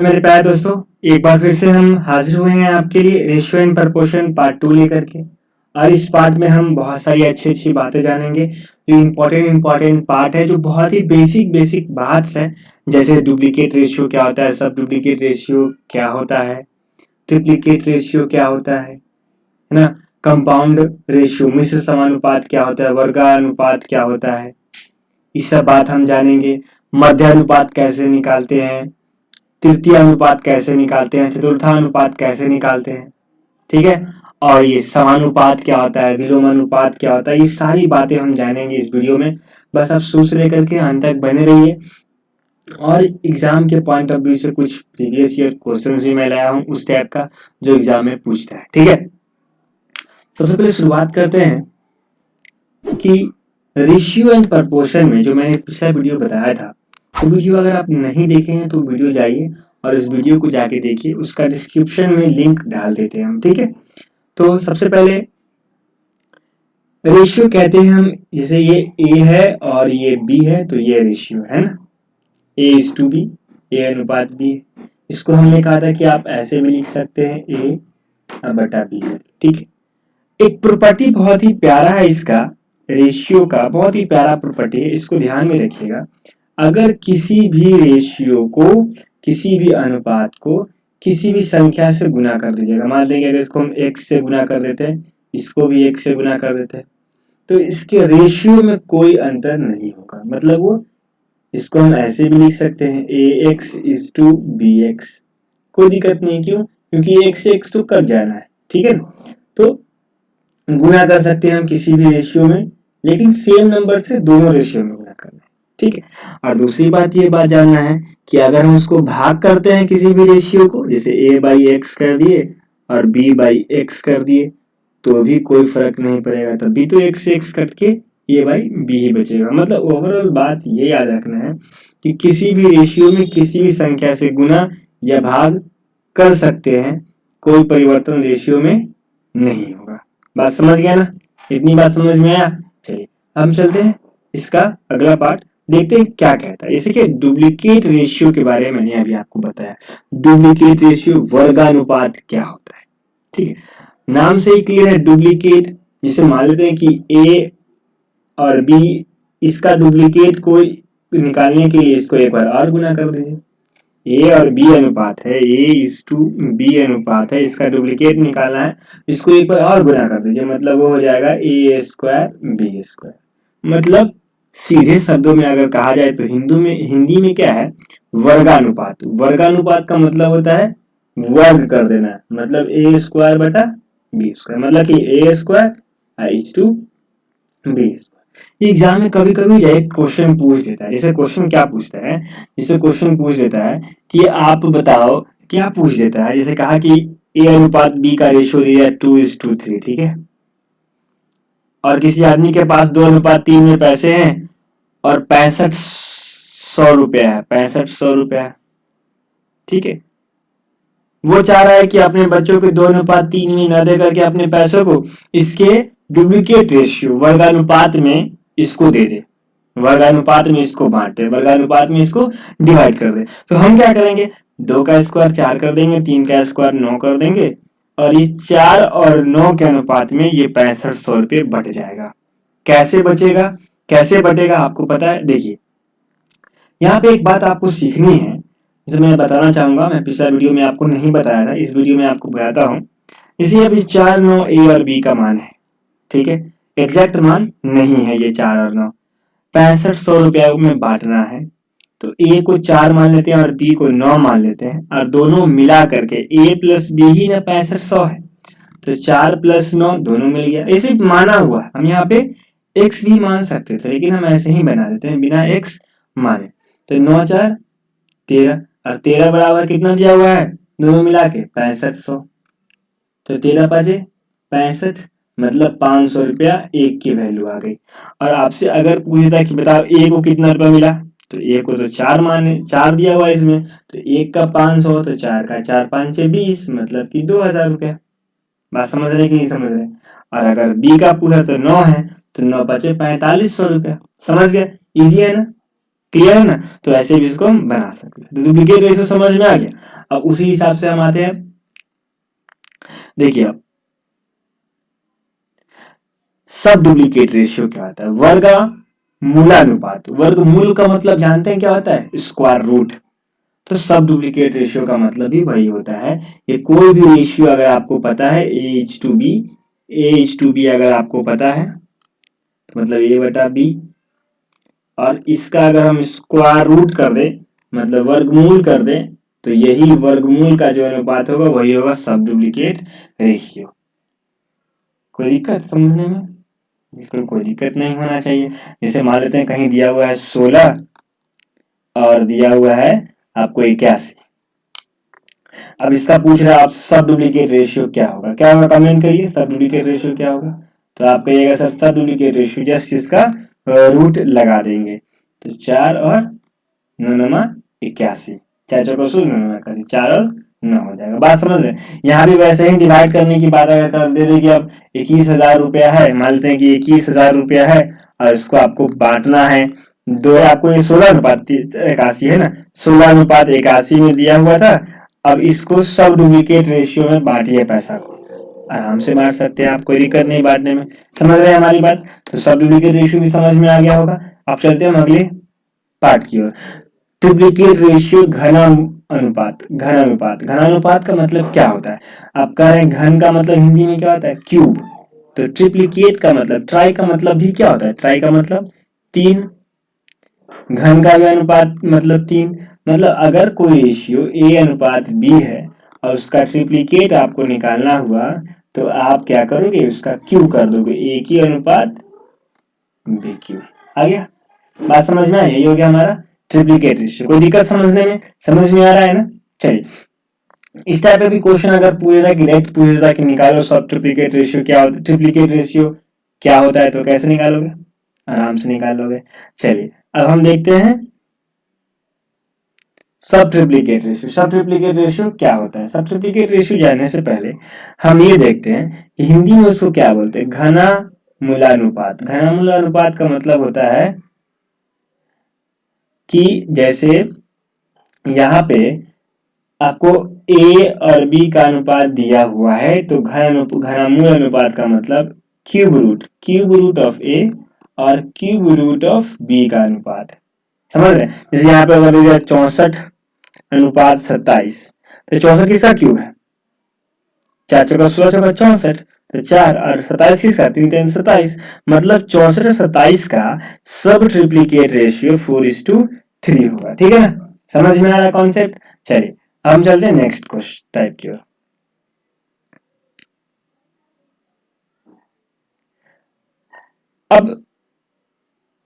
मेरे प्यारे दोस्तों, एक बार फिर से हम हाजिर हुए हैं आपके लिए रेशियो एंड प्रपोर्शन पार्ट 2 लेकर के। और इस पार्ट में हम बहुत सारी अच्छी अच्छी बातें जानेंगे। जो इम्पोर्टेंट पार्ट है, जो बहुत ही बेसिक बात है, जैसे डुप्लीकेट रेशियो क्या होता है, सब डुप्लीकेट रेशियो क्या होता है, ट्रिप्लीकेट रेशियो क्या होता है ना, कंपाउंड रेशियो मिश्र समानुपात क्या होता है, वर्गानुपात क्या होता है, ये सब बात हम जानेंगे। मध्यानुपात कैसे निकालते हैं, तृतीय अनुपात कैसे निकालते हैं, चतुर्थानुपात कैसे निकालते हैं, ठीक है। और ये समानुपात क्या होता है, विलोमानुपात क्या होता है, ये सारी बातें हम जानेंगे इस वीडियो में। बस आप शुरू से लेकर के अंत तक बने रहिए। और एग्जाम के पॉइंट ऑफ व्यू से कुछ प्रीवियस ईयर क्वेश्चन भी मैं लाया हूं उस टाइप का जो एग्जाम में पूछता है, ठीक है। सबसे पहले शुरुआत करते हैं कि रेशियो एंड प्रपोर्शन में जो मैंने पिछला वीडियो बताया था, तो वीडियो अगर आप नहीं देखे हैं तो वीडियो जाइए और इस वीडियो को जाके देखिए, उसका डिस्क्रिप्शन में लिंक डाल देते हैं हम, ठीक है। तो सबसे पहले रेशियो कहते हैं हम, जैसे ये ए है और ये बी है, तो ये रेशियो है ना, A:B, A अनुपात B। इसको हमने कहा था कि आप ऐसे भी लिख सकते हैं A/B, ठीक है। एक प्रॉपर्टी बहुत ही प्यारा है इसका, रेशियो का बहुत ही प्यारा प्रॉपर्टी है, इसको ध्यान में रखिएगा। अगर किसी भी रेशियो को, किसी भी अनुपात को किसी भी संख्या से गुना कर दीजिएगा, मान लेंगे अगर इसको हम x से गुना कर देते हैं, इसको भी x से गुना कर देते हैं, तो इसके रेशियो में कोई अंतर नहीं होगा। मतलब वो, इसको हम ऐसे भी लिख सकते हैं AX:BX, कोई दिक्कत नहीं। क्यों? क्योंकि x से x तो कट जाना है, ठीक है ना। तो गुना कर सकते हैं हम किसी भी रेशियो में, लेकिन सेम नंबर से दोनों रेशियो में गुना करना है, ठीक है। और दूसरी बात, ये बात जानना है कि अगर हम उसको भाग करते हैं किसी भी रेशियो को, जैसे A/X कर दिए और B/X कर दिए, तो भी कोई फर्क नहीं पड़ेगा, तब भी तो x से x कट के A/B ही बचेगा। मतलब ओवरऑल बात ये याद रखना है कि किसी भी रेशियो में किसी भी संख्या से गुना या भाग कर सकते हैं, कोई परिवर्तन रेशियो में नहीं होगा। बात समझ गया ना? इतनी बात समझ में आया? चलिए हम चलते हैं इसका अगला पार्ट, देखते हैं क्या कहता है। जैसे कि डुप्लीकेट रेशियो के बारे में मैंने अभी आपको बताया। डुप्लीकेट रेशियो वर्गानुपात क्या होता है, ठीक है। नाम से ही क्लियर है, डुप्लीकेट। जिसे मान लेते हैं कि A और B, इसका डुप्लीकेट को निकालने के लिए इसको एक बार और गुना कर दीजिए। A और B अनुपात है, A:B अनुपात है, इसका डुप्लीकेट निकालना है, इसको एक बार और गुना कर दीजिए, मतलब वो हो जाएगा A²B²। मतलब सीधे शब्दों में अगर कहा जाए तो हिंदी में क्या है, वर्गानुपात। वर्गानुपात का मतलब होता है वर्ग कर देना, मतलब A²/B², मतलब कि A²/B²। एग्जाम में कभी कभी एक क्वेश्चन पूछ देता है, जैसे क्वेश्चन क्या पूछता है, जैसे क्वेश्चन पूछ देता है कि आप बताओ, क्या पूछ देता है, जैसे कहा कि A/B का रेशियो दिया 2:3, ठीक है। और किसी आदमी के पास 2:3 में पैसे हैं और 6500 रुपया है, 6500 रुपया, ठीक है। वो चाह रहा है कि अपने बच्चों के 2:3 में न दे करके अपने पैसों को इसके डुप्लीकेट रेशियो वर्गानुपात में इसको दे दे, वर्गानुपात में इसको बांट दे, वर्गानुपात में इसको डिवाइड कर दे। तो हम क्या करेंगे, 2 का स्क्वायर 4 कर देंगे, 3 का स्क्वायर 9 कर देंगे, और ये 4 और 9 के अनुपात में ये 6500 रुपये बट जाएगा। कैसे बचेगा, कैसे बटेगा, आपको पता है? देखिए यहाँ पे एक बात आपको सीखनी है, जिसे मैं बताना चाहूंगा। मैं पिछला वीडियो में आपको नहीं बताया था, इस वीडियो में आपको बताता हूँ। इसी अभी 4, 9 A और B का मान है, ठीक है। एग्जैक्ट मान नहीं है ये 4 और 9, 6500 रुपया में बांटना है, तो A को 4 मान लेते हैं और B को 9 मान लेते हैं, और दोनों मिला करके A प्लस B ही ना 6500 है, तो 4 + 9 दोनों मिल गया। ऐसे माना हुआ, हम यहाँ पे x भी मान सकते थे, लेकिन हम ऐसे ही बना देते हैं बिना x माने। तो 9 4 13, और 13 बराबर कितना दिया हुआ है, दोनों मिला के 6500, तो 13 5 65, मतलब 500 रुपया एक की वैल्यू आ गई। और आपसे अगर पूछता है कि बताओ A को कितना रुपया मिला, तो A को तो 4 माने, 4 दिया हुआ है इसमें, तो 1 का 500, तो 4 का 4 5 20, मतलब कि 2000 रुपया। बात समझ रहे कि नहीं समझ रहे? और अगर B का पूछा तो 9 है, तो 9 5 4500 रुपया। समझ गया? इजी है ना, क्लियर है ना। तो ऐसे भी इसको हम बना सकते हैं। तो डुप्लीकेट रेशियो समझ में आ गया। अब उसी हिसाब से हम आते हैं, देखिए अब सब डुप्लीकेट रेशियो क्या होता है, वर्गमूलानुपात। वर्गमूल का मतलब जानते हैं क्या होता है, स्क्वायर रूट। तो सब डुप्लीकेट रेशियो का मतलब भी वही होता है। ये कोई भी रेशियो अगर आपको पता है A:B अगर आपको पता है तो मतलब A/B, और इसका अगर हम स्क्वायर रूट कर दें मतलब वर्गमूल कर दें तो यही वर्गमूल का जो अनुपात होगा वही होगा सब डुप्लीकेट रेशियो। कोई दिक्कत समझने में? बिल्कुल कोई दिक्कत नहीं होना चाहिए। जैसे मान लेते हैं कहीं दिया हुआ है 16 और दिया हुआ है आपको 81, अब इसका पूछ रहा है आप सब डुप्लीकेट रेशियो क्या होगा, क्या होगा कमेंट करिए, सब डुप्लीकेट रेशियो क्या होगा। तो आप कहिएगा सर सब डुप्लीकेट रेशियो जस्ट इसका रूट लगा देंगे, तो 4 और 9 81, 4 चौका 9 4 और 9 हो जाएगा। बात समझ रहे हैं? यहाँ भी वैसे ही डिवाइड करने की बात अगर कर दे कि अब 21,000 रुपया है, मान लेते हैं कि 21,000 रुपया है और इसको आपको बांटना है दो, आपको ये 16:81 है ना, 16:81 में दिया हुआ था। अब इसको सब डुप्लीकेट रेशियो में बांटिए, पैसा को आराम से बांट सकते हैं आप, कोई दिक्कत नहीं बांटने में। समझ रहे हैं हमारी बात? तो सब डुप्लीकेट रेशियो भी समझ में आ गया होगा। अब चलते हैं हम अगले पार्ट की ओर। डुप्लीकेट रेशियो घनानुपात का मतलब क्या होता है? आप कह रहे हैं घन का मतलब हिंदी में क्या होता है, क्यूब। तो ट्रिप्लिकेट का मतलब, ट्राई का मतलब भी क्या होता है, ट्राई का मतलब 3, घन का भी अनुपात मतलब 3। मतलब अगर कोई रेशियो A/B है और उसका ट्रिप्लिकेट आपको निकालना हुआ तो आप क्या करोगे, उसका क्यू कर दोगे, A/BQ। आ गया? बात समझ में आई? यही हो गया हमारा ट्रिप्लिकेट रेशियो। कोई दिक्कत समझने में? समझ में आ रहा है ना? चलिए, इस टाइप का भी क्वेश्चन अगर पूछेगा कि डायरेक्ट पूछेगा कि निकालो सब ट्रिप्लिकेट रेशियो क्या होता है, ट्रिप्लिकेट रेशियो क्या होता है, तो कैसे निकालोगे? आराम से निकाल लोगे। चलिए अब हम देखते हैं सब ट्रिप्लिकेट रेशियो। सब ट्रिप्लिकेट रेशियो क्या होता है? सब ट्रिप्लिकेट रेशियो जानने से पहले हम ये देखते हैं कि हिंदी में उसको क्या बोलते हैं, घना मूलानुपात। घना मूलानुपात का मतलब होता है कि जैसे यहाँ पे आपको A और B का अनुपात दिया हुआ है तो घना मूल अनुपात का मतलब क्यूब रूट ऑफ A और क्यूब रूट ऑफ B का अनुपात है। समझ रहे हैं? जैसे यहाँ पे अगर 64:27, तो 64 किसका क्यूब है, 4 चौका 16 चौका 64, तो 4 और 27 किसका, 3 3 27, मतलब 64 और 27 का सब ट्रिप्लिकेट रेशियो 4:3 होगा। ठीक है ना? समझ में आ रहा है कॉन्सेप्ट? चलिए हम चलते हैं नेक्स्ट क्वेश्चन टाइप की ओर। अब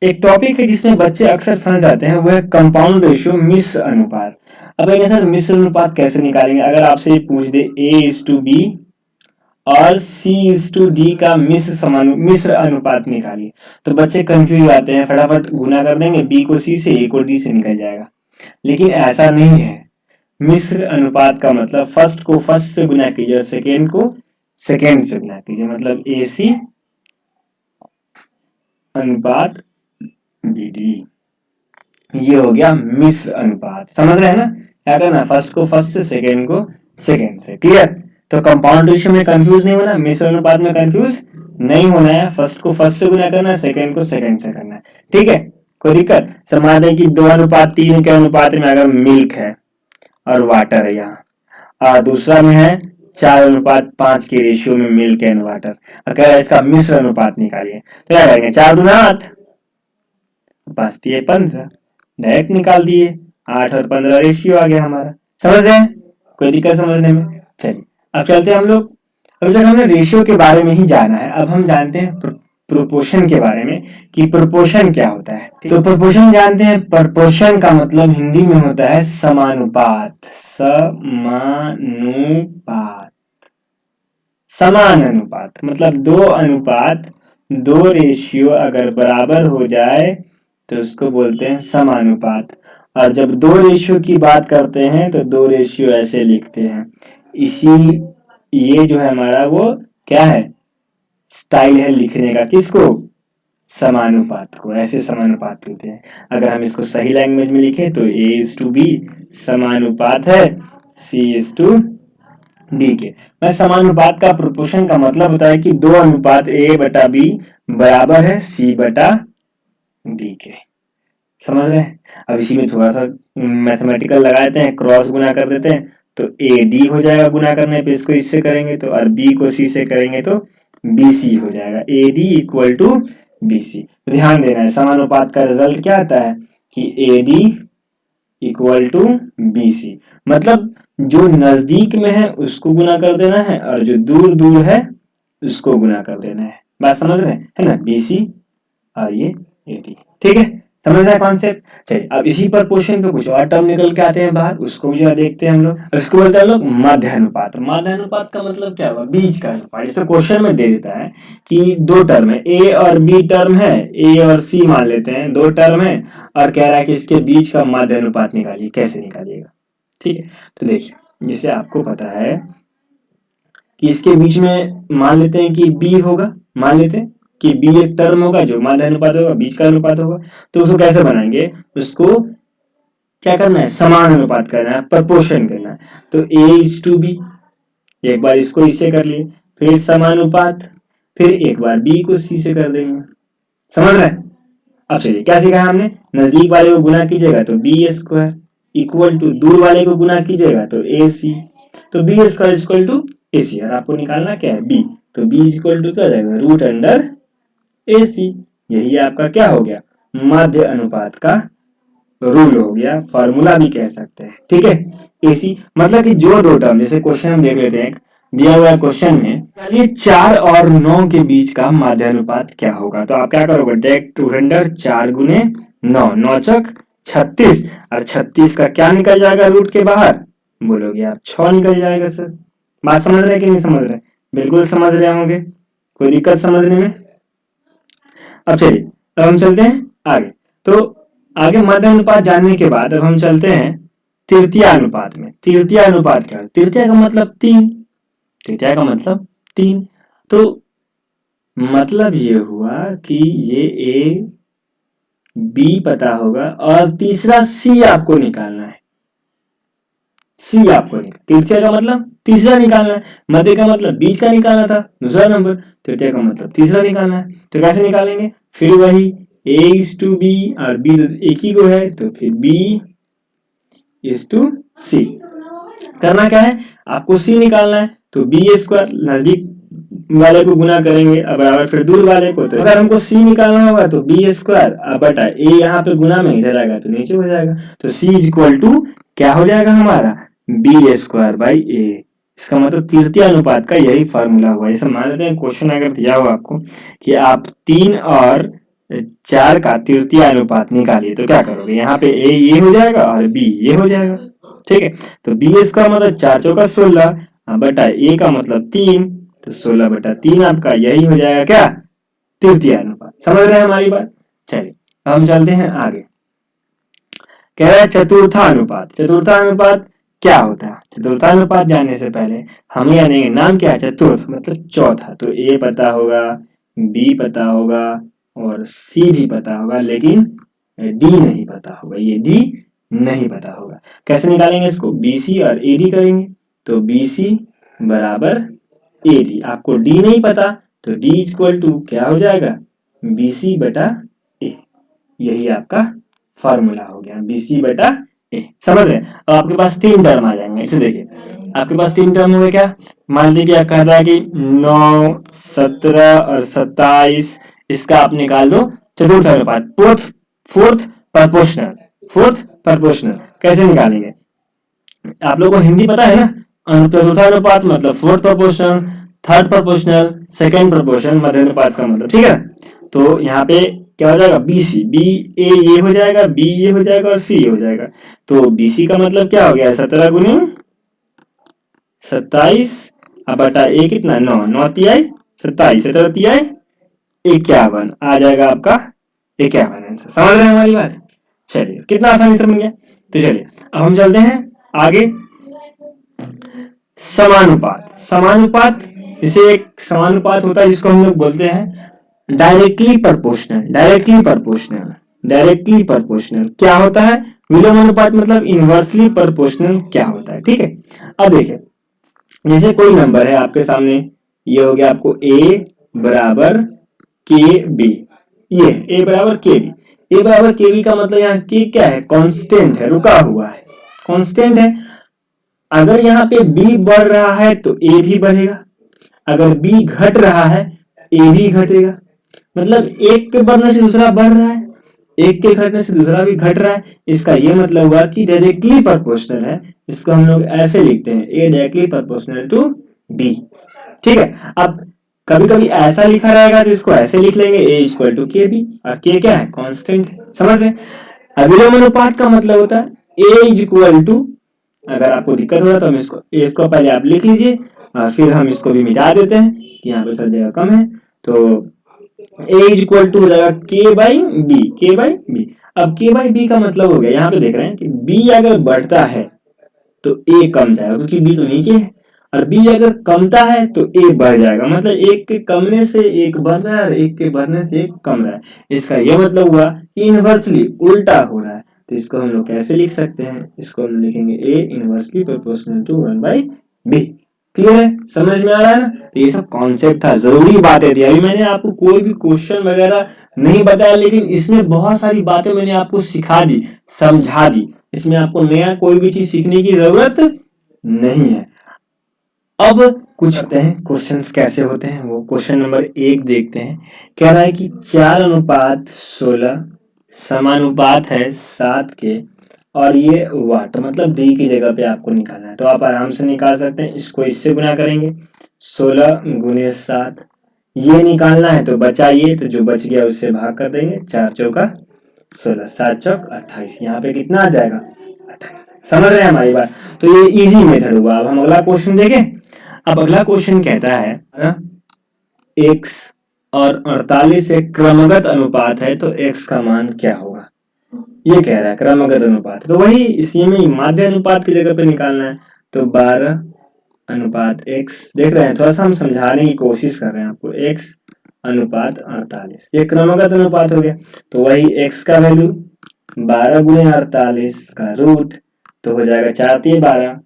एक टॉपिक है जिसमें बच्चे अक्सर फंस जाते हैं, वो है कंपाउंड रेशियो, मिश्र अनुपात। अब सर मिश्र अनुपात कैसे निकालेंगे? अगर आपसे ये पूछ दे A:B और C:D का मिश्र अनुपात निकालिए, तो बच्चे कंफ्यूज आते हैं, फटाफट गुना कर देंगे, B को C से, A को D से निकल जाएगा। लेकिन ऐसा नहीं है। मिश्र अनुपात का मतलब फर्स्ट को फर्स्ट से गुना कीजिए और सेकेंड को सेकेंड से गुना कीजिए, मतलब AC अनुपात BD, ये हो गया मिश्र अनुपात। समझ रहे हैं ना? क्या करना, फर्स्ट को फर्स्ट से, सेकेंड को सेकेंड से। क्लियर? तो कंपाउंड रेशियो में कंफ्यूज नहीं होना, मिश्र अनुपात में कंफ्यूज नहीं होना है। फर्स्ट को फर्स्ट से गुना करना है, सेकेंड को सेकेंड से करना है। ठीक है? कोई दिक्कत? समझ दें कि 2:3 के अनुपात में अगर मिल्क है और वाटर है यहाँ, और दूसरा में है 4:5 के रेशियो में मिल्क एंड वाटर, अगर इसका मिश्र अनुपात निकालिए तो क्या करेंगे, 4 दूना 8, बस दिए 15, डायरेक्ट निकाल दिए, 8 और 15 रेशियो आ गया हमारा। समझ रहे हैं? कोई दिक्कत समझने में? चलिए अब चलते हैं हम लोग, अभी तक हमने रेशियो के बारे में ही जाना है, अब हम जानते हैं प्रोपोर्शन के बारे में कि प्रोपोर्शन क्या होता है। तो प्रोपोर्शन जानते हैं, प्रोपोर्शन का मतलब हिंदी में होता है समानुपात। समान अनुपात मतलब दो रेशियो अगर बराबर हो जाए तो उसको बोलते हैं समानुपात। और जब दो रेशियो की बात करते हैं तो दो रेशियो ऐसे लिखते हैं, इसी ये जो है हमारा वो क्या है, स्टाइल है लिखने का, किसको, समानुपात को, ऐसे समानुपात होते हैं। अगर हम इसको सही लैंग्वेज में लिखें तो A:B समानुपात है C/D के। मैं समानुपात का प्रोपोर्शन का मतलब होता है कि दो अनुपात A/B बराबर है C/D के। समझ रहे हैं? अब इसी में थोड़ा सा मैथमेटिकल लगा देते हैं, क्रॉस गुना कर देते हैं तो AD हो जाएगा गुना करने पे, इसको इससे करेंगे तो, और B को C से करेंगे तो BC हो जाएगा। AD equal to BC। ध्यान देना है, समानुपात का रिजल्ट क्या आता है कि AD इक्वल टू BC, मतलब जो नजदीक में है उसको गुना कर देना है और जो दूर दूर है उसको गुना कर देना है। बात समझ रहे हैं, है ना? BC और ये AD। ठीक है, समझ रहे हैं कॉन्सेप्ट? चलिए अब इसी पर क्वेश्चन पे कुछ और टर्म निकल के आते हैं बाहर, उसको भी देखते हैं हम लोग। उसको बोलते हैं लोग माध्य अनुपात। माध्य अनुपात का मतलब क्या हुआ? बीच का अनुपात। जैसे क्वेश्चन में दे देता है कि दो टर्म है, A और B टर्म है, A और C मान लेते हैं, दो टर्म है, और कह रहा है कि इसके बीच का माध्य अनुपात निकालिए। कैसे निकालिएगा? ठीक है, तो देखिए जैसे आपको पता है कि इसके बीच में मान लेते हैं कि B होगा, मान लेते हैं कि B एक टर्म होगा जो माध्य अनुपात होगा, बीच का अनुपात होगा। तो उसको कैसे बनाएंगे? उसको क्या करना है? समान अनुपात करना है, प्रपोर्शन करना है। तो A/B, एक बार इसको इससे कर लिए, फिर समानुपात, फिर एक बार B को C से कर देंगे। समझ रहे हैं? अब चलिए क्या सीखा हमने? नजदीक वाले को गुना कीजिएगा तो B² इक्वल टू दूर वाले को गुना कीजिएगा तो AC, तो B² इक्वल टू AC। और आपको निकालना क्या है? B, तो B इक्वल टू क्या हो जाएगा? √AC। यही आपका क्या हो गया? माध्य अनुपात का रूल हो गया, फॉर्मूला भी कह सकते हैं। ठीक है, AC मतलब कि जो दो टर्म, जैसे क्वेश्चन हम देख लेते हैं, दिया हुआ क्वेश्चन में ये 4 और 9 के बीच का माध्य अनुपात क्या होगा। तो आप क्या करोगे? डायरेक्ट 200 4 गुने 9, 9 चौक 36, और 36 का क्या निकल जाएगा रूट के बाहर? बोलोगे आप 6 निकल जाएगा। सर बात समझ रहे कि नहीं समझ रहे? बिल्कुल समझ रहे होंगे, कोई दिक्कत समझने में? अब चलिए अब हम चलते हैं आगे। तो आगे माध्य अनुपात जानने के बाद अब हम चलते हैं तृतीय अनुपात में। तृतीय अनुपात क्या है? तृतीय का मतलब 3, तृतीय का मतलब 3। तो मतलब ये हुआ कि ये A/B पता होगा और तीसरा C आपको निकालना है। C आपको निकालना, तृतीय का मतलब तीसरा निकालना है, मध्य का मतलब बीच का निकालना था दूसरा नंबर, तृतीय का मतलब तीसरा निकालना है। तो कैसे निकालेंगे? फिर वही A/B और B एक ही को है तो फिर B/C। करना क्या है? आपको C निकालना है तो B² नजदीक वाले को गुना करेंगे अब बराबर फिर दूर वाले को। तो अगर हमको C निकालना होगा तो B² बटा A, यहाँ पे गुना में इधर आएगा तो नीचे हो जाएगा। तो C इक्वल टू क्या हो जाएगा हमारा? B²/A। इसका मतलब तृतीय अनुपात का यही फॉर्मूला हुआ। जैसे मान लेते हैं क्वेश्चन अगर दिया हो आपको कि आप 3 और 4 का तृतीय अनुपात निकालिए, तो क्या करोगे? यहाँ पे A ये हो जाएगा और B ये हो जाएगा। ठीक है, तो B का मतलब 4 चौका 16 बटा A का मतलब 3, तो 16/3 आपका यही हो जाएगा क्या? तृतीय अनुपात। समझ रहे हैं हमारी बात? चलिए हम चलते हैं आगे। कह रहा है चतुर्थानुपात। चतुर्थानुपात क्या होता है? चतुर्थानुपात जानने से पहले हम जानेंगे नाम क्या है? चतुर्थ मतलब चौथा। तो A पता होगा, B पता होगा और C भी पता होगा, लेकिन D नहीं पता होगा। ये D नहीं पता होगा। कैसे निकालेंगे इसको? BC और AD करेंगे तो BC बराबर AD। आपको D नहीं पता तो D इक्वल टू क्या हो जाएगा? BC/A। यही आपका फॉर्मूला हो गया, BC/A। समझ रहे? अब आपके पास 3 टर्म आ जाएंगे। इसे देखिए, आपके पास 3 टर्म हुए क्या? मान लीजिए क्या कहता है कि 9, 17 और 27, इसका आप निकाल दो चतुर्थ अनुपात, फोर्थ प्रोपोर्शनल। कैसे निकालेंगे? आप लोगों को हिंदी पता है ना? चतुर्थानुपात मतलब fourth proportional, third proportional, second proportional, मध्य अनुपात का मतलब। ठीक है, तो यहाँ पे क्या हो जाएगा? BC, BA ये हो जाएगा, B ये हो जाएगा और C ये हो जाएगा। तो BC का मतलब क्या हो गया? 17 गुने 27 बटा A कितना? 9, 9 तिहाई 27, 17 तिहाई 51 आ जाएगा आपका 51 आंसर। समझ रहे हैं हमारी बात? चलिए कितना आसानी से बन गया। तो चलिए अब हम चलते हैं आगे। समानुपात। समानुपात जैसे एक समानुपात होता है जिसको हम लोग बोलते हैं directly proportional. Directly proportional directly proportional क्या होता है, विलोम अनुपात मतलब इनवर्सली प्रोपोर्शनल क्या होता है। ठीक है, अब देखिए जैसे कोई नंबर है आपके सामने, ये हो गया आपको a बराबर के बी, ये a बराबर के बी, a बराबर के बी का मतलब यहाँ के क्या है, कांस्टेंट है, रुका हुआ है, कांस्टेंट है। अगर यहाँ पे b बढ़ रहा है तो a भी बढ़ेगा, अगर b घट रहा है a भी घटेगा, मतलब एक के बढ़ने से दूसरा बढ़ रहा है, एक के घटने से दूसरा भी घट रहा है, इसका ये मतलब हुआ कि डायरेक्टली प्रोपोर्शनल है। इसको हम लोग ऐसे लिखते हैं, a directly proportional to b। ठीक है, अब कभी कभी ऐसा लिखा रहेगा तो इसको ऐसे लिख लेंगे, a इक्वल टू के बी, और k क्या है, कांस्टेंट है, समझ रहे। अविलोम अनुपात का मतलब होता है a इज इक्वल टू, अगर आपको दिक्कत हो रहा तो हम इसको पहले आप लिख लीजिए और फिर हम इसको भी मिटा देते हैं कि यहाँ पे थोड़ी जगह कम है, तो a इज इक्वल टू हो जाएगा k बाई बी, के बाई बी। अब k बाई बी का मतलब हो गया, यहाँ पे देख रहे हैं कि b अगर बढ़ता है तो a कम जाएगा क्योंकि b तो नीचे है, और b अगर कमता है तो a बढ़ जाएगा, मतलब एक के कमने से एक बढ़ रहा है और एक के बढ़ने से एक कम रहा है। इसका यह मतलब हुआ कि इनवर्सली उल्टा हो रहा है। तो इसको हम लोग कैसे लिख सकते हैं, इसको हम लिखेंगे a inversely proportional to 1 by b। Clear है, समझ में आ रहा है ना। तो ये सब कॉन्सेप्ट था, जरूरी बातें थी। अभी मैंने आपको कोई भी क्वेश्चन वगैरह नहीं बताया, लेकिन इसमें बहुत सारी बातें मैंने आपको सिखा दी, समझा दी। इसमें आपको नया कोई भी चीज सीखने की जरूरत नहीं है। अब कुछ करते हैं क्वेश्चंस कैसे होते हैं, वो क्वेश्चन नंबर 1 देखते हैं। कह रहा है कि 4:16 समानुपात है 7 के, और ये वाट मतलब डी की जगह पे आपको निकालना है, तो आप आराम से निकाल सकते हैं। इसको इससे गुना करेंगे, 16 गुने 7, ये निकालना है तो बचा ये, तो जो बच गया उससे भाग कर देंगे, 4 चौका 16, 7 चौक 28, यहाँ पे कितना आ जाएगा, 28। समझ रहे हैं हमारी बात। तो ये इजी मेथड हुआ। अब हम अगला क्वेश्चन देखें। अब अगला क्वेश्चन कहता है x और 48 एक क्रमगत अनुपात है, तो x का मान क्या होगा, ये कह रहा है क्रमगत अनुपात। तो वही इसी में माध्य अनुपात की जगह पे निकालना है, तो 12:x, देख रहे हैं थोड़ा सा हम समझाने की कोशिश कर रहे हैं आपको, x अनुपात 48, ये क्रमगत अनुपात हो गया। तो वही x का वैल्यू 12 गुणे 48 का रूट, तो हो जाएगा 4 तिये 12,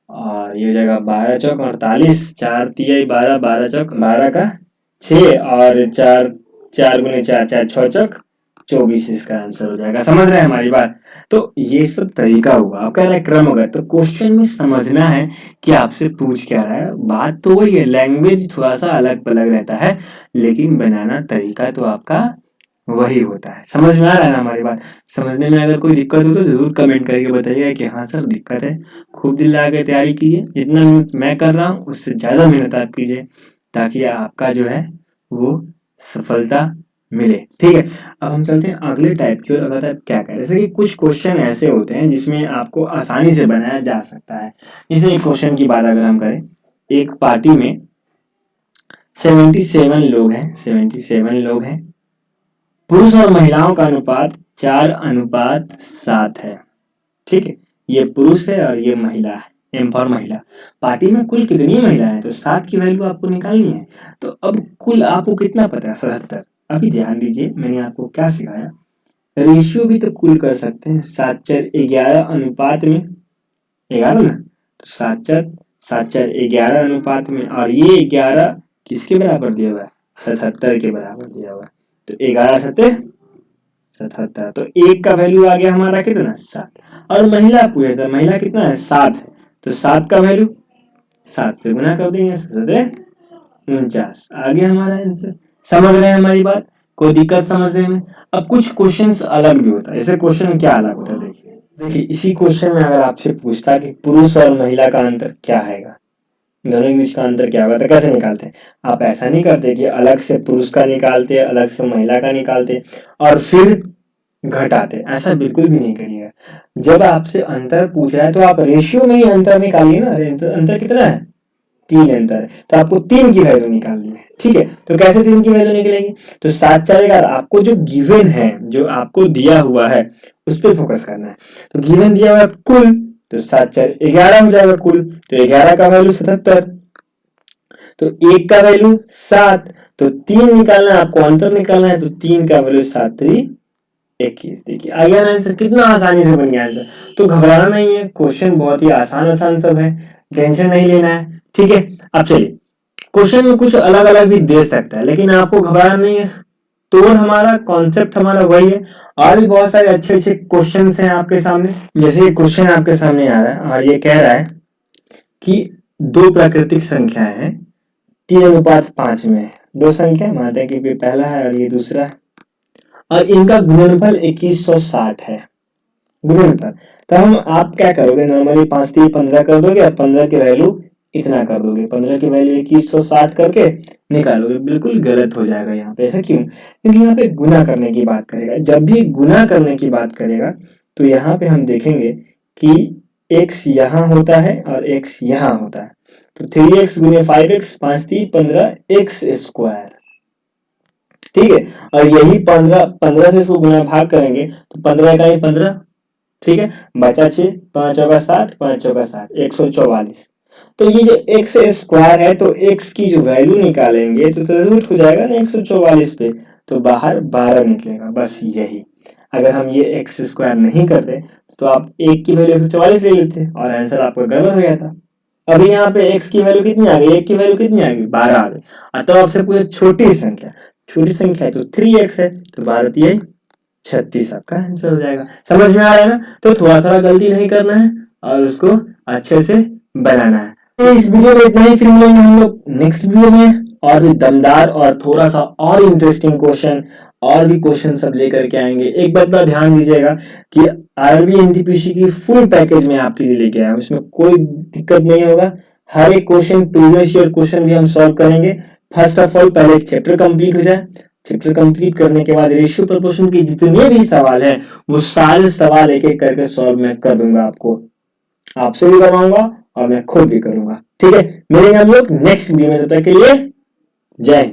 और ये हो जाएगा 12 चौक 48, 4 तिये 12, 12 चौक 12 का 6, और 4 गुणे 4 4 6 चौक 24, इसका आंसर हो जाएगा। समझ रहे हैं हमारी बात। तो ये सब तरीका हुआ। अब कह रहा है क्रमगत, तो क्वेश्चन में समझना है कि आपसे पूछ क्या रहा है। बात तो वही है, लैंग्वेज थोड़ा सा अलग अलग रहता है, लेकिन बनाना तरीका तो आपका वही होता है। समझ में आ रहा है ना हमारी बात। समझने में अगर कोई दिक्कत हो तो जरूर कमेंट करके बताइएगा कि हाँ सर दिक्कत है। खूब दिल लगा के तैयारी कीजिए, जितना मैं कर रहा हूँ उससे ज्यादा मेहनत आप कीजिए, ताकि आपका जो है वो सफलता मिले। ठीक है, अब हम चलते हैं अगले टाइप की। और अगला टाइप क्या है, जैसे कि कुछ क्वेश्चन ऐसे होते हैं जिसमें आपको आसानी से बनाया जा सकता है। जैसे एक क्वेश्चन की बात अगर हम करें, एक पार्टी में 77 लोग हैं, 77 लोग हैं, पुरुष और महिलाओं का अनुपात 4:7 है। ठीक है, ये पुरुष है और ये महिला है, एम फॉर महिला। पार्टी में कुल कितनी महिलाएं हैं, तो 7 की वैल्यू आपको निकालनी है। तो अब कुल आपको कितना पता है, 77। अभी ध्यान दीजिए मैंने आपको क्या सिखाया, रेशियो भी तो कुल कर सकते हैं, 7 4 11 अनुपात में 11 ना, तो 7 4 11 अनुपात में, और ये 11 किसके बराबर दिया हुआ है, 77 के बराबर दिया हुआ है। तो 11 7 77, तो एक का वैल्यू आ गया हमारा कितना, 7। और महिला पूछे तो महिला कितना है, 7 है, तो 7 का वैल्यू 7 से गुना कर देंगे, 49 आ गया हमारा आंसर। समझ रहे हैं हमारी बात, कोई दिक्कत समझने में। अब कुछ क्वेश्चंस अलग भी होता है। ऐसे क्वेश्चन क्या अलग होता है, देखिए इसी क्वेश्चन में अगर आपसे पूछता कि पुरुष और महिला का अंतर क्या है, दोनों के बीच का अंतर क्या होगा, तो कैसे निकालते हैं। आप ऐसा नहीं करते कि अलग से पुरुष का निकालते, अलग से महिला का निकालते और फिर घटाते, ऐसा बिल्कुल भी नहीं करिएगा। जब आपसे अंतर पूछ रहा है तो आप रेशियो में ही अंतर निकालिए ना। अंतर कितना है, 3 अंतर है, तो आपको 3 की वैल्यू निकालनी है। ठीक है, तो कैसे 3 की वैल्यू निकलेगी, तो 7 4 11, आपको जो गिवन है, जो आपको दिया हुआ है उस पर फोकस करना है। तो गिवन दिया हुआ है कुल, तो 7 4 11 हो जाएगा कुल, तो 11 का वैल्यू 77, तो 1 का वैल्यू 7, तो 3 निकालना है आपको, अंतर निकालना है, तो 3 का वैल्यू 7 3 21। देखिए आ गया ना आंसर, कितना आसानी से बन गया आंसर। तो घबराना नहीं है, क्वेश्चन बहुत ही आसान आसान सब है, टेंशन नहीं लेना है, ठीक है। अब चलिए, क्वेश्चन में कुछ अलग अलग भी दे सकता है, लेकिन आपको घबराना नहीं है। तो हमारा कॉन्सेप्ट हमारा वही है। और भी बहुत सारे अच्छे अच्छे क्वेश्चन हैं आपके सामने। जैसे ये क्वेश्चन आपके सामने आ रहा है और ये कह रहा है कि दो प्राकृतिक संख्याएं हैं 3:5 में है। दो संख्या मानते हैं कि ये पहला है और ये दूसरा है, और इनका गुणनफल 2160 है, गुणनफल। तो हम आप क्या करोगे, नॉर्मली 5 3 15 कर दोगे और 15 की वैल्यू इतना कर दोगे, 15 की वैल्यू 2160 करके निकालोगे। बिल्कुल गलत हो जाएगा यहाँ पे। ऐसा क्यों? क्योंकि यहाँ पे गुना करने की बात करेगा। जब भी गुना करने की बात करेगा तो यहाँ पे हम देखेंगे कि x यहाँ होता है और x यहाँ होता है। तो 3x गुने 5x 5 3 15 x स्क्वायर, ठीक है। और यही 15 से इसको गुना भाग करेंगे तो 15 का ही 15, ठीक है, बचा 6, 5 चौका 60, 5 चौका 60, 144। तो ये जो x स्क्वायर है, तो x की जो वैल्यू निकालेंगे तो रूट हो जाएगा ना 144 पे, तो बाहर 12 निकलेगा, बस यही। अगर हम ये x स्क्वायर नहीं करते तो आप एक की वैल्यू 144 ले लेते और आंसर आपका गलत हो गया था। अभी यहाँ पे x की वैल्यू कितनी आ गई, एक की वैल्यू कितनी आ गई, 12 आ गई। तो आपसे पूछे छोटी संख्या है तो 3x है, तो 12 36 आपका आंसर हो जाएगा। समझ में आ रहा है ना? तो थोड़ा थोड़ा गलती नहीं करना है और उसको अच्छे से बनाना है। तो इस वीडियो में इतना ही, फिर मिलेंगे हम लोग नेक्स्ट वीडियो में और भी दमदार और थोड़ा सा और इंटरेस्टिंग क्वेश्चन और भी क्वेश्चन सब लेकर के आएंगे। एक बात का ध्यान दीजिएगा कि आरआरबी एनटीपीसी की फुल पैकेज में आपके लिए लेके आया हूं, इसमें कोई दिक्कत नहीं होगा। हर एक क्वेश्चन, प्रीवियस ईयर क्वेश्चन भी हम सॉल्व करेंगे। फर्स्ट ऑफ ऑल पहले एक चैप्टर कंप्लीट हो जाए, चैप्टर कंप्लीट करने के बाद रेशियो प्रोपोर्शन के जितने भी सवाल हैं वो सारे सवाल एक एक करके सॉल्व मैं कर दूंगा, आपको आपसे भी करवाऊंगा और मैं खुद भी करूंगा, ठीक है। मिलेंगे हम लोग नेक्स्ट वीडियो में, तब तक के लिए जय हिंद।